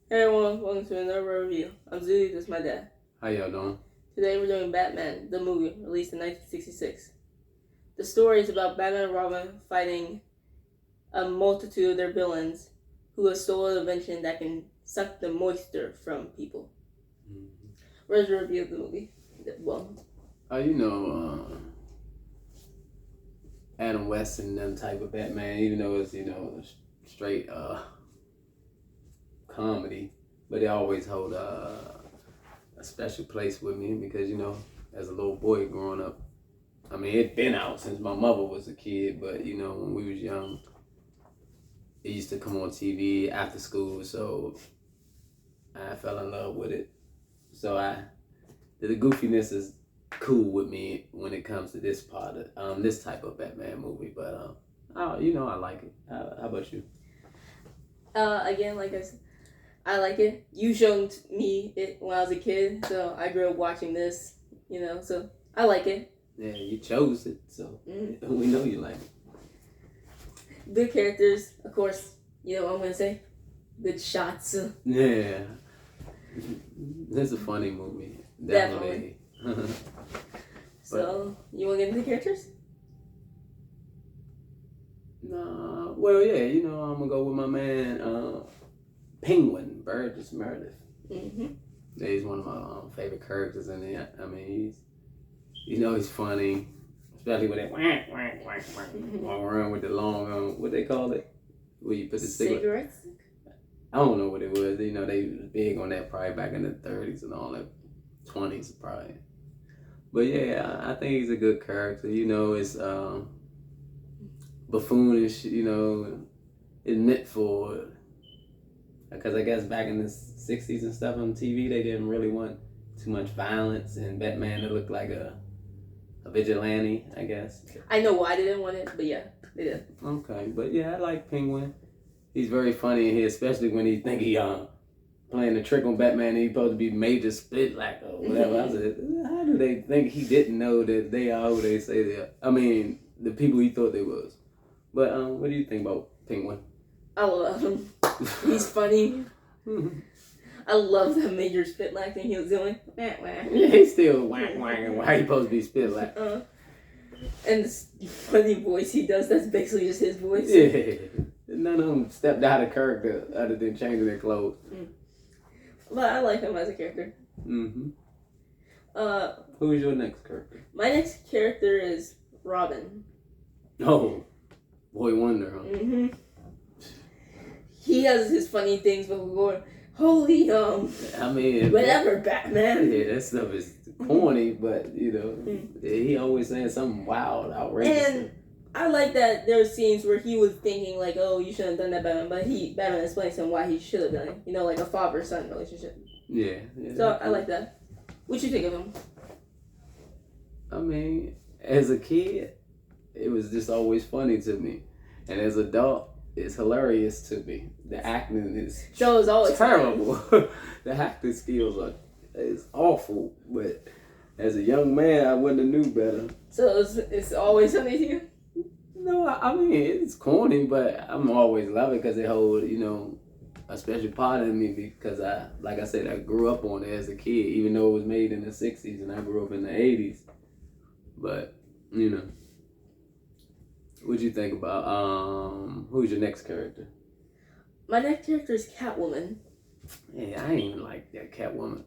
Hey everyone, welcome to another review. I'm Zuli, this is my dad. How y'all doing? Today we're doing Batman, the movie, released in 1966. The story is about Batman and Robin fighting a multitude of their villains who have stolen an invention that can suck the moisture from people. Mm-hmm. Where's your review of the movie? Well, Adam West and them type of Batman, even though it's, straight comedy, but they always hold a special place with me because, as a little boy growing up, I mean, it'd been out since my mother was a kid, but, when we was young, it used to come on TV after school, so I fell in love with it. So the goofiness is cool with me when it comes to this part of this type of Batman movie, but I like it. How about you? Again, like I said, I like it. You showed me it when I was a kid, so I grew up watching this, so I like it. Yeah, you chose it, so we know you like it. Good characters, of course. You know what I'm gonna say? Good shots. Yeah, it's a funny movie. Definitely. So, you want to get into the characters? Nah, well, yeah, I'm gonna go with my man, Penguin, Burgess Meredith. Mm-hmm. Yeah, he's one of my favorite characters in it. I mean, he's funny, especially with that walk around with the long, what they call it, where you put the cigarettes. I don't know what it was. They was big on that probably back in the 30s and all that, 20s probably. But yeah, I think he's a good character. It's buffoonish. It's meant for, because I guess back in the 60s and stuff on TV, they didn't really want too much violence and Batman to look like a vigilante, I guess. I know why they didn't want it, but yeah, they did. Okay, but yeah, I like Penguin. He's very funny in here, especially when he think he playing the trick on Batman and he's supposed to be Major Spitlack or whatever. I said, how do they think he didn't know that they are who they say they are? I mean, the people he thought they was. But what do you think about Penguin? I love him. He's funny. I love that Major Spitlack thing he was doing. Yeah, he's still whack. Why he supposed to be Spitlack? And the funny voice he does, that's basically just his voice. Yeah. None of them stepped out of character other than changing their clothes. But I like him as a character. Mm-hmm. Who's your next character? My next character is Robin. Oh, Boy Wonder, huh? Mm-hmm. He has his funny things, but we're going, holy, I mean, whatever, Batman. Yeah, that stuff is corny, but, he always saying something wild, outrageous. And I like that there were scenes where he was thinking, like, oh, you shouldn't have done that, Batman, but Batman explains to him why he should have done it. Like a father-son relationship. Yeah. So I like that. What you think of him? I mean, as a kid, it was just always funny to me. And as an adult, it's hilarious to me. The acting is always terrible. The acting skills is awful. But as a young man, I wouldn't have knew better. So it's always funny to you? No, I mean, it's corny, but I'm always love it because it holds, a special part in me because like I said, I grew up on it as a kid, even though it was made in the 60s and I grew up in the 80s. But, what'd you think about, who's your next character? My next character is Catwoman. Yeah, I ain't even like that Catwoman.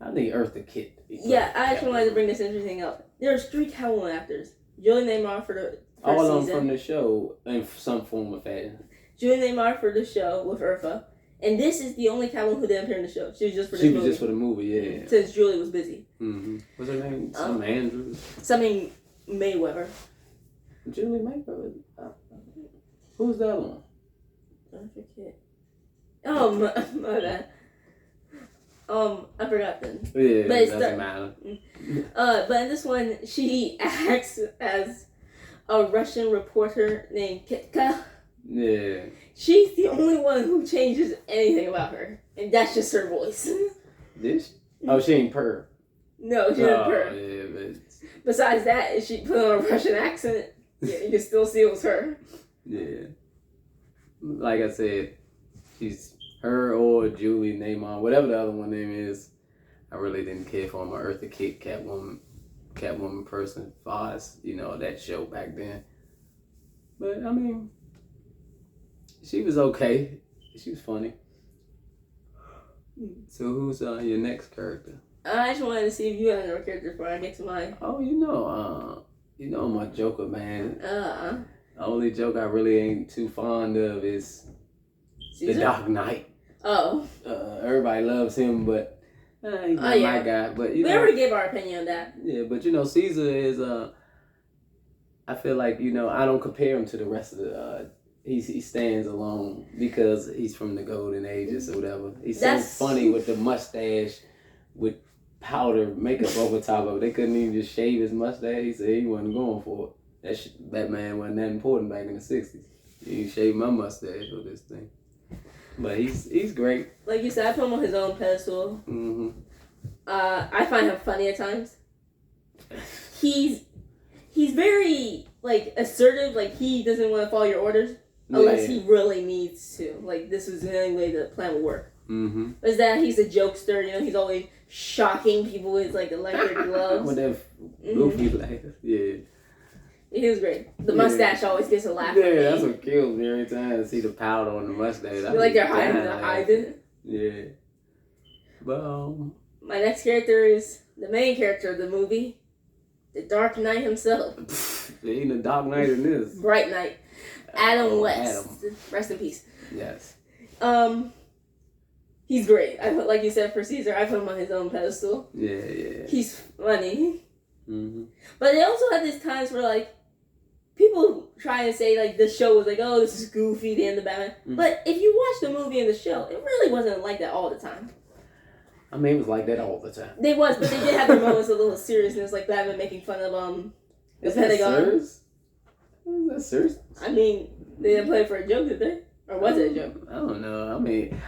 I think Eartha Kitt. Yeah, I actually wanted to bring this interesting up. There's 3 Catwoman actors. Julie Neymar for the all first of them season. from the show in some form of fashion. Julie Neymar for the show with Urfa. And this is the only Catwoman who didn't appear in the show. She was just for the movie. Just for the movie, yeah. Since Julie was busy. Mm-hmm. What's her name? Some Andrews? Something Mayweather. Julie Mayweather? Who's the other one? I forget. Oh, my bad. I forgot then. Yeah, but it doesn't matter. But in this one, she acts as a Russian reporter named Kitka. Yeah. She's the only one who changes anything about her. And that's just her voice. This? Oh, she ain't purr. No, she didn't purr. Yeah, but... Besides that, if she put on a Russian accent, yeah, you can still see it was her. Yeah. Like I said, her or Julie Neyman, whatever the other one name is. I really didn't care for him. Or Eartha Kitt, Catwoman person, Foz, that show back then. But I mean, she was okay. She was funny. So who's your next character? I just wanted to see if you had another character before I get to mine. Oh, my Joker, man. The only joke I really ain't too fond of is Caesar? The Dark Knight. Oh. Everybody loves him, but he's not my guy. But we already gave our opinion on that. Yeah, but Caesar is I feel like I don't compare him to the rest of the. He stands alone because he's from the golden ages or whatever. He's so funny with the mustache, with powder makeup over top of it. They couldn't even just shave his mustache. He said he wasn't going for it. Batman wasn't that important back in the 60s. He shaved my mustache for this thing. But he's great. Like you said, I put him on his own pedestal. Mm-hmm. I find him funny at times. He's very assertive. Like he doesn't want to follow your orders unless he really needs to. Like this was the only way the plan would work. Mm-hmm. Is that he's a jokester? He's always shocking people with electric gloves. With that goofy laugh. Yeah. He was great. The mustache always gets a laugh. Yeah, that's what kills me every time I see the powder on the mustache. I feel like they're hiding. Yeah. But my next character is the main character of the movie, the Dark Knight himself. There ain't a Dark Knight in this. Bright Knight. Adam West. Adam. Rest in peace. Yes. He's great. Like you said, for Caesar, I put him on his own pedestal. Yeah. He's funny. Mm-hmm. But they also had these times where people try and say the show was oh, this is goofy, the end of Batman. Mm-hmm. But if you watch the movie and the show, it really wasn't like that all the time. I mean, it was like that all the time. They was, but they did have their moments of a little seriousness, like Batman making fun of the Pentagon. Is that serious? I mean, they didn't play it for a joke, did they? Or was it a joke? I don't know. I mean,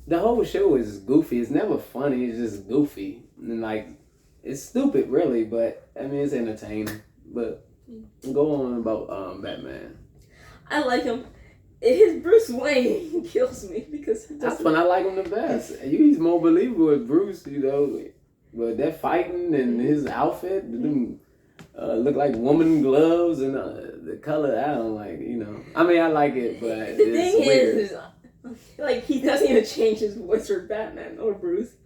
the whole show is goofy. It's never funny. It's just goofy. And it's stupid, really, but I mean, it's entertaining. But go on about Batman. I like him. His Bruce Wayne kills me because that's when I like him the best. He's more believable as Bruce, But that fighting and his outfit, look like woman gloves and the color. I don't like. I mean, I like it, but the thing is, he doesn't even change his voice for Batman or Bruce.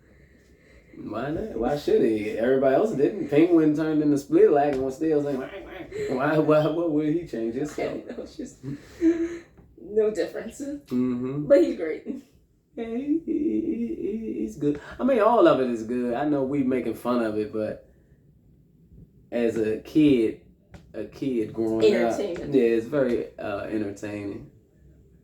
Why not? Why should he? Everybody else didn't. Penguin turned into Splitlack and was still saying, why would he change himself? It's just no difference. Mm-hmm. But he's great. Yeah, he's good. I mean, all of it is good. I know we making fun of it, but as a kid growing up, it's very entertaining.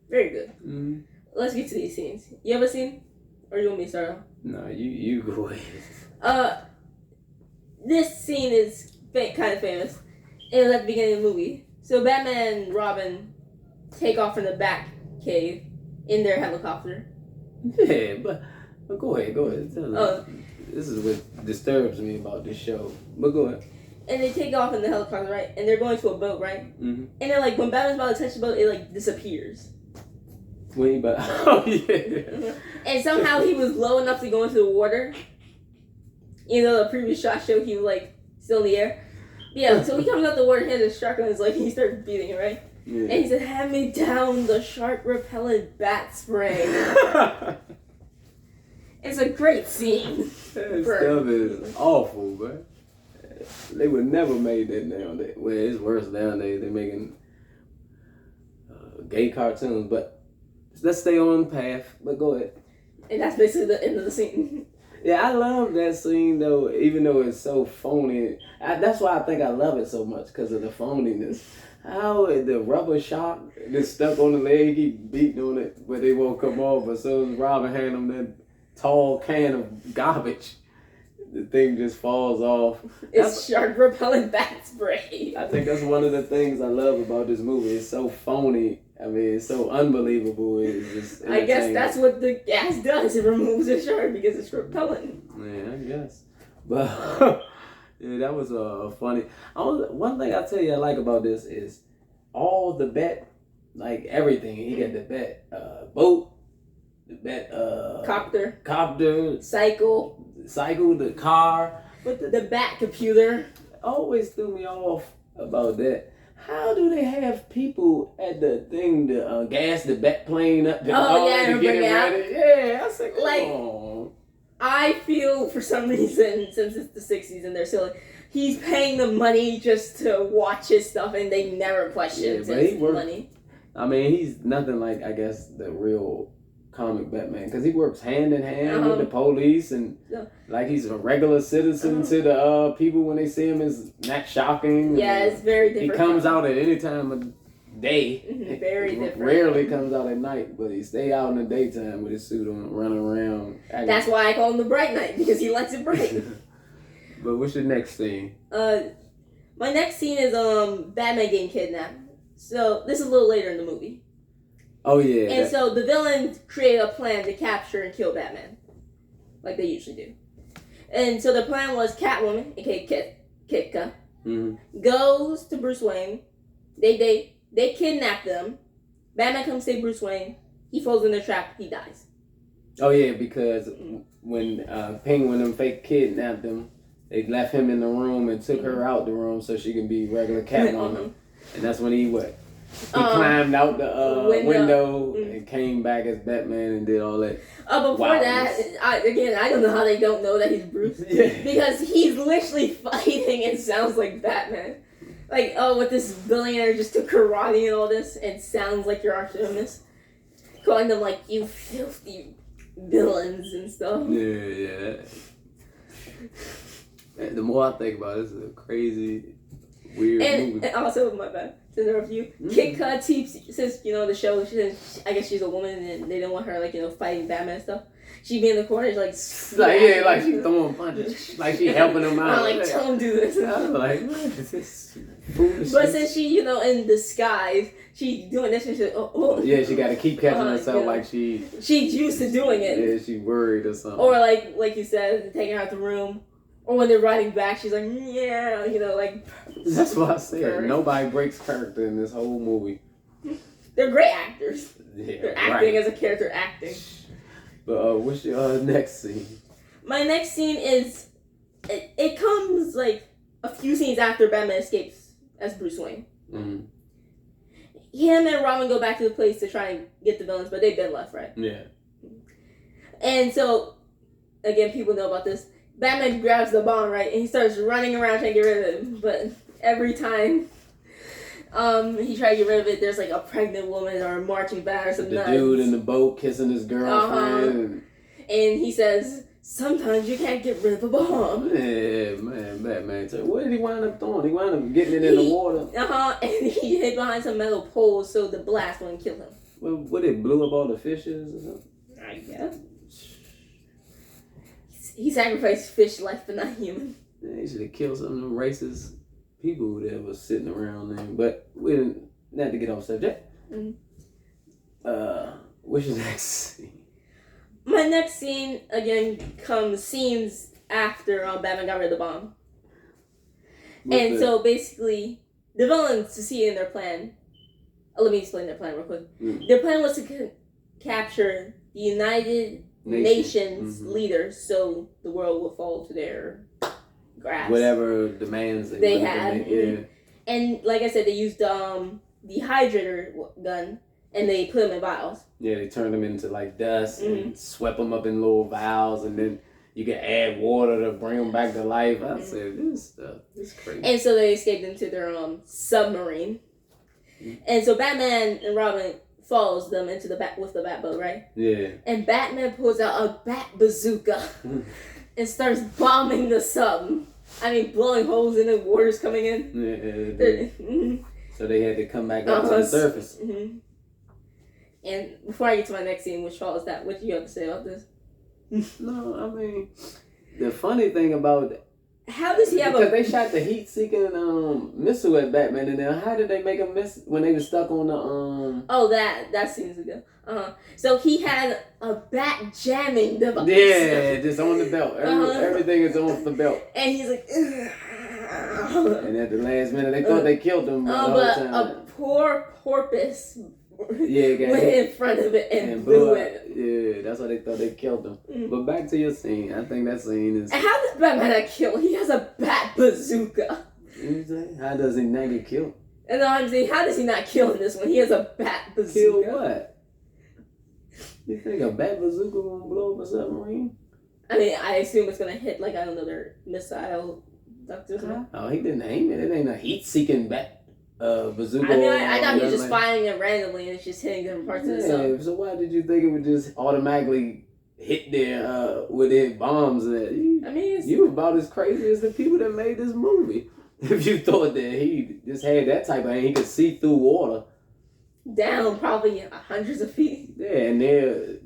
Very good. Mm-hmm. Let's get to these scenes. You have a scene? Or you want me to start off? No, you go ahead. This scene is kind of famous. It was at the beginning of the movie. So Batman and Robin take off from the Bat Cave in their helicopter. Yeah, but go ahead. Tell me. This is what disturbs me about this show. But go ahead. And they take off in the helicopter, right? And they're going to a boat, right? Mm-hmm. And then when Batman's about to touch the boat, it disappears. Oh yeah. And somehow he was low enough to go into the water. The previous shot showed he was still in the air. Yeah, so he comes out the water, he has a shark on his leg, and he starts beating it, right? Yeah. And he said, "Hand me down the shark repellent bat spray." It's a great scene. That stuff is awful, man. They would never made that nowadays. Well, it's worse nowadays. They're making gay cartoons, but let's stay on the path. But go ahead. And that's basically the end of the scene. Yeah, I love that scene though, even though it's so phony. That's why I think I love it so much, because of the phoniness. How the rubber shark just stuck on the leg, he beating on it, but it won't come off. But so as Robin hand him that tall can of garbage, the thing just falls off. It's shark repellent bat spray. I think that's one of the things I love about this movie. It's so phony. I mean, it's so unbelievable. It's just I guess that's what the gas does. It removes the shark because it's repellent. Yeah, I guess. But yeah, that was funny. One thing I tell you I like about this is all the bet, everything. He got the bet boat, that copter, cycle, the car. But the bat computer. always threw me off about that. How do they have people at the thing to gas the bat plane up and to get it ready? Yeah, I said, come on. I feel for some reason, since it's the 60s and they're still he's paying them money just to watch his stuff and they never question his money. I mean, he's nothing like, I guess, the real comic Batman, because he works hand in hand with the police and like he's a regular citizen to the people. When they see him, is not shocking. Yeah, it's very different. He comes out at any time of day. Very different. Rarely comes out at night, but he stay out in the daytime with his suit on, running around. That's why I call him the Bright Knight, because he likes it bright. But what's your next scene? My next scene is Batman getting kidnapped. So this is a little later in the movie. Oh yeah. And so the villains create a plan to capture and kill Batman, like they usually do. And so the plan was Catwoman, aka Kitka, goes to Bruce Wayne. They kidnap them. Batman comes to save Bruce Wayne. He falls in the trap. He dies. Oh yeah, because when Penguin and fake kidnapped him, they left him in the room and took her out the room so she can be regular Catwoman. And that's when he climbed out the window and came back as Batman and did all that. Before that, I don't know how they don't know that he's Bruce. Because he's literally fighting and sounds like Batman. Like, with this billionaire just took karate and all this and sounds like your arch nemesis. Calling them like, you filthy villains and stuff. Yeah. The more I think about it, it's a crazy, weird movie. And also, my bad, to interrupt you, Kitka since, the show, I guess she's a woman and they didn't want her, fighting Batman and stuff. She'd be in the corner, like she's throwing punches. Like she helping him out. Tell him do this. I'm like, what is this foolishness? But since she, in disguise, she's doing this and she's like, Yeah, she got to keep catching herself like she's used to doing it. Yeah, she's worried or something. Or like you said, taking her out the room. Or when they're riding back, she's like, That's what I said. Nobody breaks character in this whole movie. They're great actors. Yeah, they're acting as a character acting. But what's your next scene? My next scene is, it comes a few scenes after Batman escapes as Bruce Wayne. Him and Robin go back to the place to try and get the villains, but they've been left, right? Yeah. And so, again, people know about this. Batman grabs the bomb, right, and he starts running around trying to get rid of it. But every time he tried to get rid of it, there's a pregnant woman or a marching band or something. The dude in the boat kissing his girlfriend. And he says, sometimes you can't get rid of a bomb. Yeah, man, Batman. So what did he wind up doing? He wound up getting it in the water. And he hid behind some metal poles so the blast wouldn't kill him. Well, what, it blew up all the fishes or something? I guess. He sacrificed fish life but not human. Yeah, he should have killed some of them racist people that was sitting around there. But we didn't, not to get off subject. What's your next scene? My next scene, again, comes scenes after Batman got rid of the bomb. So basically, the villains succeeded in their plan. Let me explain their plan real quick. Their plan was to capture the United Nations leaders so the world will fall to their grasp. Whatever demands they had. And like I said, they used the hydrator gun and they put them in vials. Yeah, they turned them into dust and swept them up in little vials, and then you can add water to bring them back to life. I said, this stuff is crazy. And so they escaped into their submarine. And so Batman and Robin follows them into with the Batboat, right? Yeah. And Batman pulls out a bat bazooka and starts bombing the sub. I mean, blowing holes in it, water's coming in. So they had to come back up to the surface. And before I get to my next scene, which follows that, what do you have to say about this? No, I mean, the funny thing about it, how does he have because they shot the heat-seeking missile at Batman, and then how did they make him miss when they were stuck on the that seems good. So he had a bat jamming device. Yeah, just on the belt. Everything is on the belt. And he's like, and at the last minute, they thought they killed him. But a poor porpoise went in front of it and blew it. Yeah, that's why they thought they killed him. Mm. But back to your scene. I think that scene is... And how does Batman not kill? He has a bat bazooka. How does he not get killed? And I'm saying, how does he not kill in this one? He has a bat bazooka. Kill what? You think a bat bazooka gonna blow up a submarine? I mean, I assume it's gonna hit like another missile duct or something. Oh, he didn't aim it. It ain't a heat-seeking bat bazooka. I mean, I thought he was just firing it randomly and it's just hitting different parts of the sun. So why did you think it would just automatically hit there with their bombs? You were about as crazy as the people that made this movie. If you thought that he just had that type of aim, he could see through water. Down probably hundreds of feet. Yeah, and their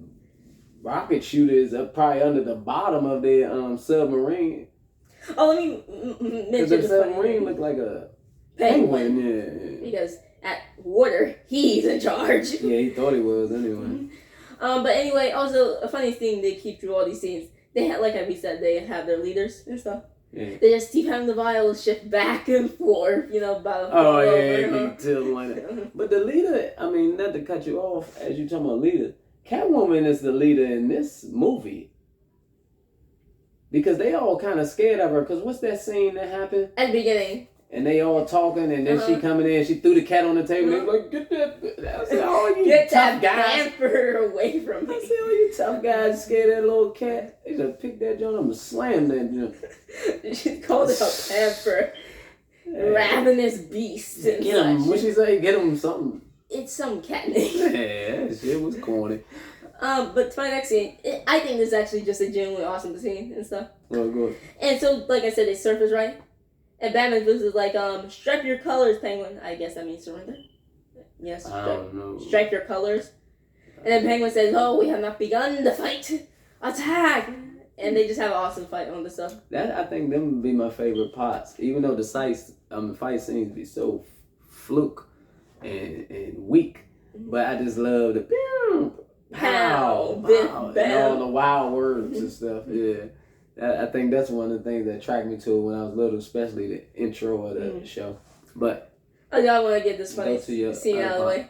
rocket shooters are probably under the bottom of their submarine. Oh, let me mention the submarine looked like a penguin. Yeah. Because at water, he's in charge. Yeah, he thought he was anyway. But anyway, also a funny thing they keep through all these scenes. They had, like we said, they have their leaders and stuff. Yeah. They just keep having the vials shift back and forth, about. Oh yeah, keep tilting like that. But the leader, I mean, not to cut you off, as you talking about leader, Catwoman is the leader in this movie. Because they all kind of scared of her. Because what's that scene that happened? At the beginning. And they all talking, and then she coming in, she threw the cat on the table. They like, get that pamper away from me. I said, all you tough guys scared of that little cat. They just pick that joint up and slam that joint. She called it a pamper. Ravenous beast. Get him. What she say? Get him something. It's some cat name. Yeah, that shit was corny. But to my next scene, I think this is actually just a genuinely awesome scene and stuff. Well, good. And so, like I said, they surface right. And Batman is like, strike your colors, Penguin. I guess that means surrender. Yes, strike your colors. And then Penguin says, oh, we have not begun the fight. Attack! And they just have an awesome fight on the stuff. I think them would be my favorite parts. Even though the fight scenes be so fluke and weak. But I just love the pow, and all the wild words and stuff. Yeah. I think that's one of the things that attracted me to it when I was little, especially the intro of the show. But y'all want to get this funny scene out of the way.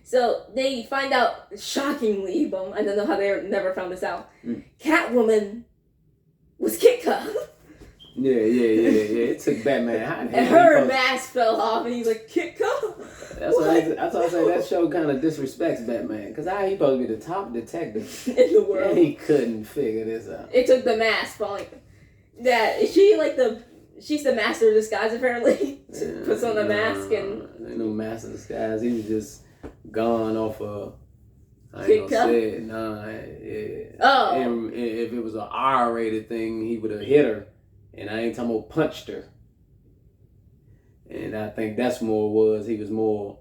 So they find out, shockingly, but I don't know how they never found this out. Catwoman was Kitka. Yeah. It took Batman. And her mask fell off, and he's like, Kitka? That's what I say. That show kind of disrespects Batman, because he supposed to be the top detective in the world. And he couldn't figure this out. It took the mask falling. Yeah, is she like she's the master of disguise apparently. Puts on the mask and. Ain't no master of disguise. He was just gone off of. I ain't gonna say it. Nah, yeah. Oh. And if it was an R-rated thing, he would have hit her, and I ain't talking about punched her. And I think that's more he was more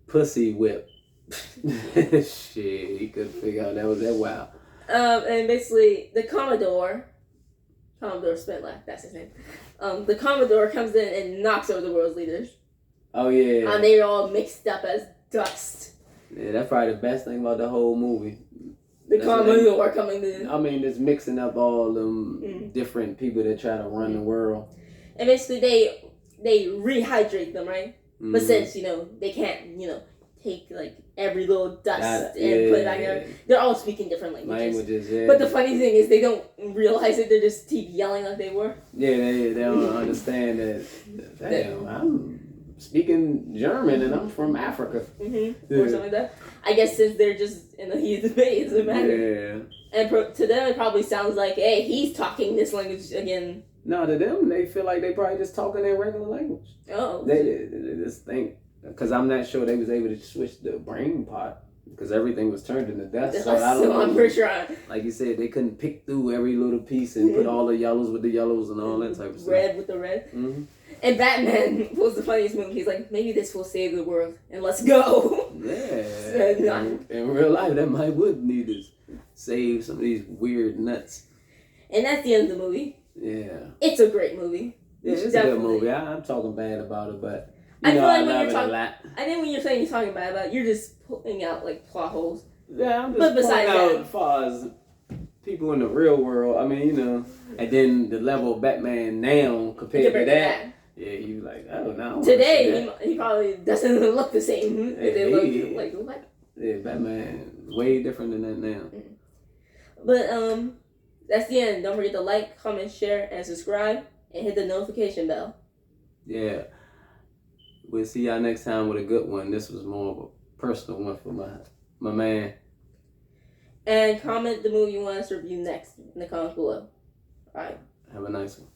pussy whip. Shit, he couldn't figure out that was that wild. And basically the Commodore Spitlack, that's his name. The Commodore comes in and knocks over the world's leaders. Oh yeah. And they're all mixed up as dust. Yeah, that's probably the best thing about the whole movie. The Commodore coming in. I mean, just mixing up all them different people that try to run the world. And basically they rehydrate them, right? Mm-hmm. But since, they can't, take like every little dust and put it back there, they're all speaking different languages. Yeah. But the funny thing is they don't realize it, they just keep yelling like they were. Yeah, they don't understand that, damn, I'm speaking German and I'm from Africa. Mm-hmm. Or something like that. I guess since they're just in the heat of the debate, it doesn't matter. Yeah. And to them it probably sounds like, hey, he's talking this language again. No, to them, they feel like they probably just talking their regular language. Oh. They just think, because I'm not sure they was able to switch the brain part, because everything was turned into dust. So I don't know. I'm pretty sure. Like you said, they couldn't pick through every little piece and put all the yellows with the yellows and all that type of stuff. Red with the red. Mm-hmm. And Batman was the funniest movie. He's like, maybe this will save the world, and let's go. Yeah. In real life, that would need to save some of these weird nuts. And that's the end of the movie. Yeah. It's a great movie. Yeah, it's a good movie. I'm talking bad about it, but I feel like when you're talking, I think when you're saying you're talking bad about it, you're just pulling out like plot holes. Yeah, I'm just pointing out as far as people in the real world. I mean, and then the level of Batman now compared to that. Yeah, you like, oh no. Today he probably doesn't look the same. Yeah, They look like what? Yeah, Batman way different than that now. But that's the end. Don't forget to like, comment, share, and subscribe, and hit the notification bell. Yeah. We'll see y'all next time with a good one. This was more of a personal one for my man. And comment the movie you want us to review next in the comments below. Alright. Have a nice one.